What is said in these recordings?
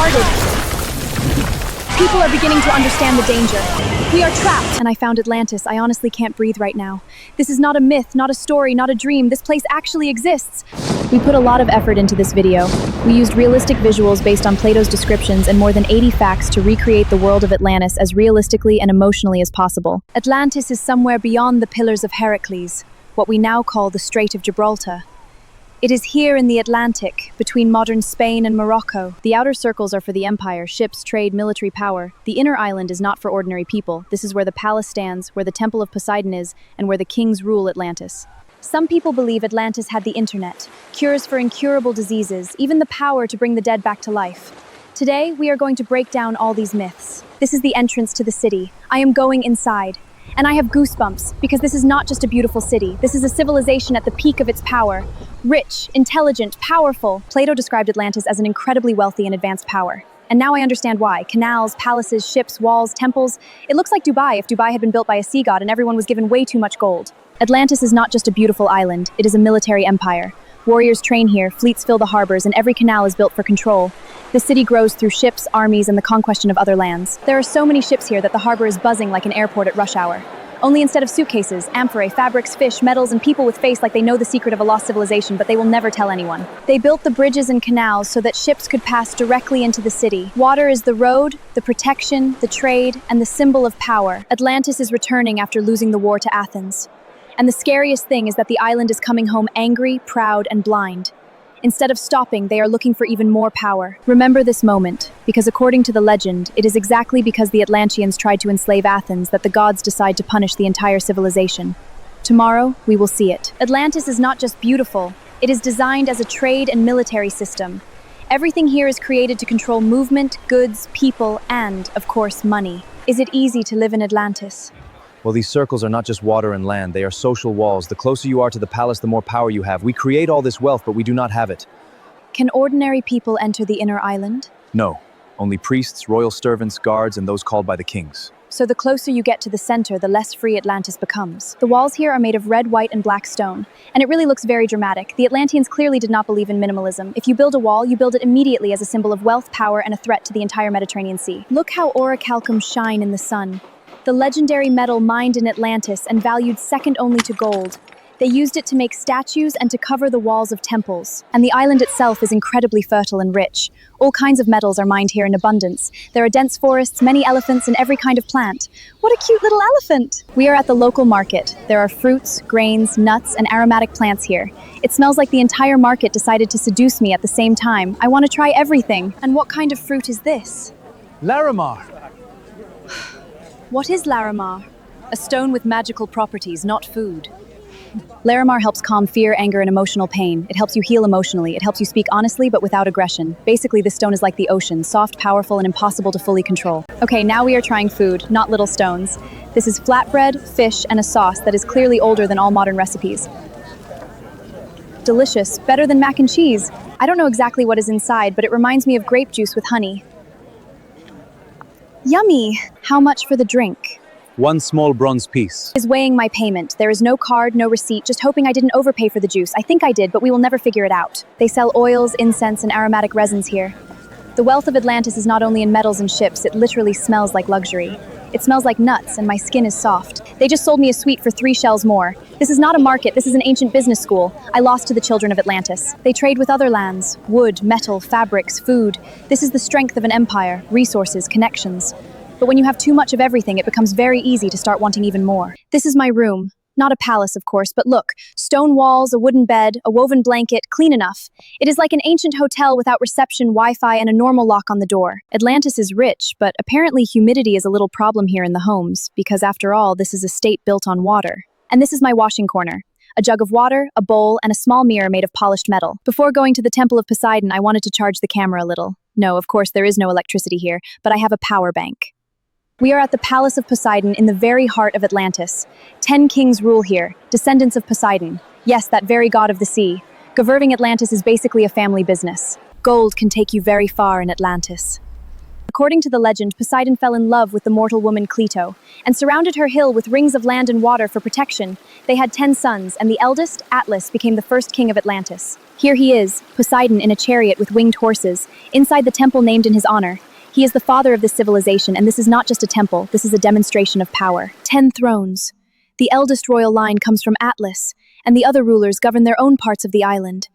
started. People are beginning to understand the danger. We are trapped, and I found Atlantis. I honestly can't breathe right now. This is not a myth, not a story, not a dream. This place actually exists. We put a lot of effort into this video. We used realistic visuals based on Plato's descriptions and more than 80 facts to recreate the world of Atlantis as realistically and emotionally as possible. Atlantis is somewhere beyond the Pillars of Heracles, what we now call the Strait of Gibraltar. It is here in the Atlantic, between modern Spain and Morocco. The outer circles are for the empire, ships, trade, military power. The inner island is not for ordinary people. This is where the palace stands, where the temple of Poseidon is, and where the kings rule Atlantis. Some people believe Atlantis had the internet, cures for incurable diseases, even the power to bring the dead back to life. Today, we are going to break down all these myths. This is the entrance to the city. I am going inside. And I have goosebumps, because this is not just a beautiful city. This is a civilization at the peak of its power. Rich, intelligent, powerful. Plato described Atlantis as an incredibly wealthy and advanced power. And now I understand why. Canals, palaces, ships, walls, temples. It looks like Dubai if Dubai had been built by a sea god and everyone was given way too much gold. Atlantis is not just a beautiful island, it is a military empire. Warriors train here, fleets fill the harbors, and every canal is built for control. The city grows through ships, armies, and the conquest of other lands. There are so many ships here that the harbor is buzzing like an airport at rush hour. Only instead of suitcases, amphorae, fabrics, fish, metals, and people with face like they know the secret of a lost civilization, but they will never tell anyone. They built the bridges and canals so that ships could pass directly into the city. Water is the road, the protection, the trade, and the symbol of power. Atlantis is returning after losing the war to Athens. And the scariest thing is that the island is coming home angry, proud, and blind. Instead of stopping, they are looking for even more power. Remember this moment, because according to the legend, it is exactly because the Atlanteans tried to enslave Athens that the gods decide to punish the entire civilization. Tomorrow, we will see it. Atlantis is not just beautiful, it is designed as a trade and military system. Everything here is created to control movement, goods, people, and, of course, money. Is it easy to live in Atlantis? Well, these circles are not just water and land, they are social walls. The closer you are to the palace, the more power you have. We create all this wealth, but we do not have it. Can ordinary people enter the inner island? No, only priests, royal servants, guards, and those called by the kings. So the closer you get to the center, the less free Atlantis becomes. The walls here are made of red, white, and black stone, and it really looks very dramatic. The Atlanteans clearly did not believe in minimalism. If you build a wall, you build it immediately as a symbol of wealth, power, and a threat to the entire Mediterranean Sea. Look how orichalcums shine in the sun. The legendary metal mined in Atlantis and valued second only to gold. They used it to make statues and to cover the walls of temples. And the island itself is incredibly fertile and rich. All kinds of metals are mined here in abundance. There are dense forests, many elephants, and every kind of plant. What a cute little elephant! We are at the local market. There are fruits, grains, nuts, and aromatic plants here. It smells like the entire market decided to seduce me at the same time. I want to try everything. And what kind of fruit is this? Larimar. What is Larimar? A stone with magical properties, not food. Larimar helps calm fear, anger, and emotional pain. It helps you heal emotionally. It helps you speak honestly, but without aggression. Basically, this stone is like the ocean, soft, powerful, and impossible to fully control. Okay, now we are trying food, not little stones. This is flatbread, fish, and a sauce that is clearly older than all modern recipes. Delicious, better than mac and cheese. I don't know exactly what is inside, but it reminds me of grape juice with honey. Yummy! How much for the drink? One small bronze piece. Is weighing my payment. There is no card, no receipt, just hoping I didn't overpay for the juice. I think I did, but we will never figure it out. They sell oils, incense, and aromatic resins here. The wealth of Atlantis is not only in metals and ships, it literally smells like luxury. It smells like nuts, and my skin is soft. They just sold me a sweet for 3 shells more. This is not a market, this is an ancient business school. I lost to the children of Atlantis. They trade with other lands. Wood, metal, fabrics, food. This is the strength of an empire, resources, connections. But when you have too much of everything, it becomes very easy to start wanting even more. This is my room. Not a palace, of course, but look, stone walls, a wooden bed, a woven blanket, clean enough. It is like an ancient hotel without reception, Wi-Fi, and a normal lock on the door. Atlantis is rich, but apparently humidity is a little problem here in the homes, because after all, this is a state built on water. And this is my washing corner. A jug of water, a bowl, and a small mirror made of polished metal. Before going to the Temple of Poseidon, I wanted to charge the camera a little. No, of course, there is no electricity here, but I have a power bank. We are at the Palace of Poseidon in the very heart of Atlantis. 10 kings rule here, descendants of Poseidon. Yes, that very god of the sea. Governing Atlantis is basically a family business. Gold can take you very far in Atlantis. According to the legend, Poseidon fell in love with the mortal woman Clito, and surrounded her hill with rings of land and water for protection. They had 10 sons, and the eldest, Atlas, became the first king of Atlantis. Here he is, Poseidon in a chariot with winged horses, inside the temple named in his honor. He is the father of this civilization, and this is not just a temple, this is a demonstration of power. 10 thrones. The eldest royal line comes from Atlas, and the other rulers govern their own parts of the island.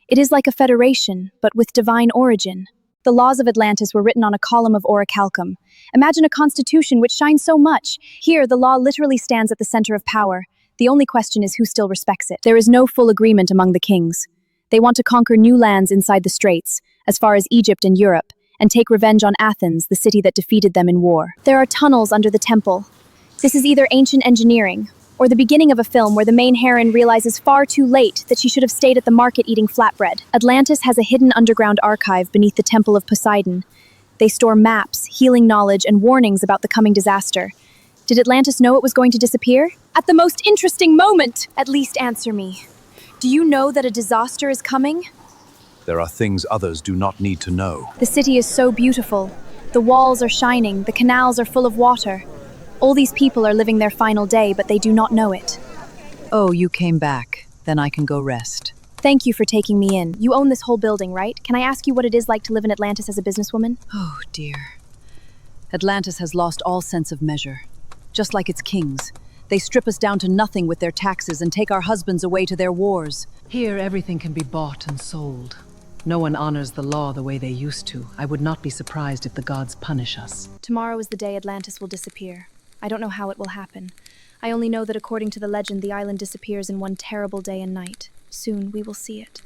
It is like a federation, but with divine origin. The laws of Atlantis were written on a column of orichalcum. Imagine a constitution which shines so much. Here, the law literally stands at the center of power. The only question is who still respects it. There is no full agreement among the kings. They want to conquer new lands inside the straits, as far as Egypt and Europe, and take revenge on Athens, the city that defeated them in war. There are tunnels under the temple. This is either ancient engineering, or the beginning of a film where the main heroine realizes far too late that she should have stayed at the market eating flatbread. Atlantis has a hidden underground archive beneath the Temple of Poseidon. They store maps, healing knowledge, and warnings about the coming disaster. Did Atlantis know it was going to disappear? At the most interesting moment! At least answer me. Do you know that a disaster is coming? There are things others do not need to know. The city is so beautiful. The walls are shining, the canals are full of water. All these people are living their final day, but they do not know it. Oh, you came back. Then I can go rest. Thank you for taking me in. You own this whole building, right? Can I ask you what it is like to live in Atlantis as a businesswoman? Oh, dear. Atlantis has lost all sense of measure. Just like its kings. They strip us down to nothing with their taxes and take our husbands away to their wars. Here, everything can be bought and sold. No one honors the law the way they used to. I would not be surprised if the gods punish us. Tomorrow is the day Atlantis will disappear. I don't know how it will happen. I only know that according to the legend, the island disappears in one terrible day and night. Soon we will see it.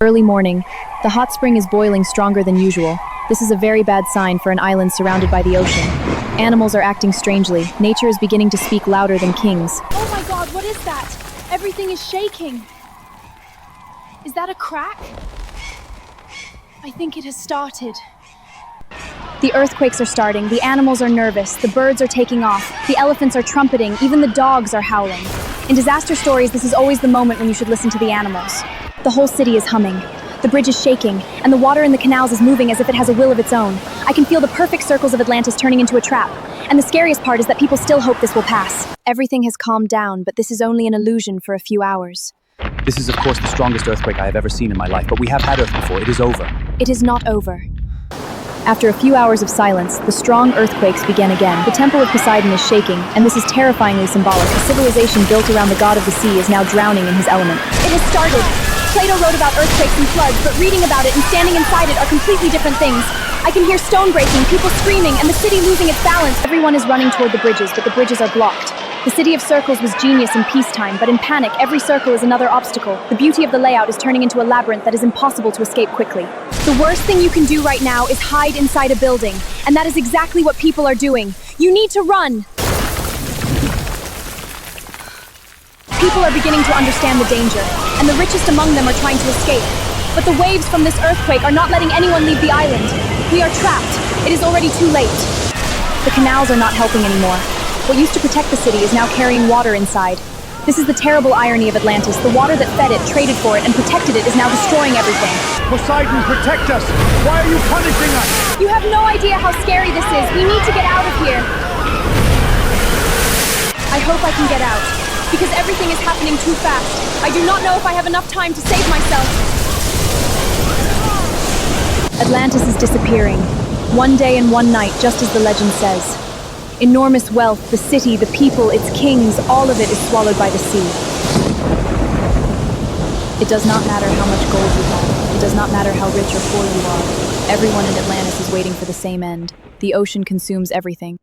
Early morning. The hot spring is boiling stronger than usual. This is a very bad sign for an island surrounded by the ocean. Animals are acting strangely. Nature is beginning to speak louder than kings. Oh my god, what is that? Everything is shaking. Is that a crack? I think it has started. The earthquakes are starting, the animals are nervous, the birds are taking off, the elephants are trumpeting, even the dogs are howling. In disaster stories, this is always the moment when you should listen to the animals. The whole city is humming. The bridge is shaking, and the water in the canals is moving as if it has a will of its own. I can feel the perfect circles of Atlantis turning into a trap. And the scariest part is that people still hope this will pass. Everything has calmed down, but this is only an illusion for a few hours. This is, of course, the strongest earthquake I have ever seen in my life, but we have had Earth before. It is over. It is not over. After a few hours of silence, the strong earthquakes began again. The Temple of Poseidon is shaking, and this is terrifyingly symbolic. A civilization built around the god of the sea is now drowning in his element. It has started! Plato wrote about earthquakes and floods, but reading about it and standing inside it are completely different things. I can hear stone breaking, people screaming, and the city losing its balance. Everyone is running toward the bridges, but the bridges are blocked. The city of circles was genius in peacetime, but in panic, every circle is another obstacle. The beauty of the layout is turning into a labyrinth that is impossible to escape quickly. The worst thing you can do right now is hide inside a building, and that is exactly what people are doing. You need to run! People are beginning to understand the danger, and the richest among them are trying to escape. But the waves from this earthquake are not letting anyone leave the island. We are trapped. It is already too late. The canals are not helping anymore. What used to protect the city is now carrying water inside. This is the terrible irony of Atlantis. The water that fed it, traded for it, and protected it is now destroying everything. Poseidon, protect us! Why are you punishing us? You have no idea how scary this is. We need to get out of here. I hope I can get out, because everything is happening too fast. I do not know if I have enough time to save myself. Atlantis is disappearing. One day and one night, just as the legend says. Enormous wealth, the city, the people, its kings, all of it is swallowed by the sea. It does not matter how much gold you have. It does not matter how rich or poor you are. Everyone in Atlantis is waiting for the same end. The ocean consumes everything.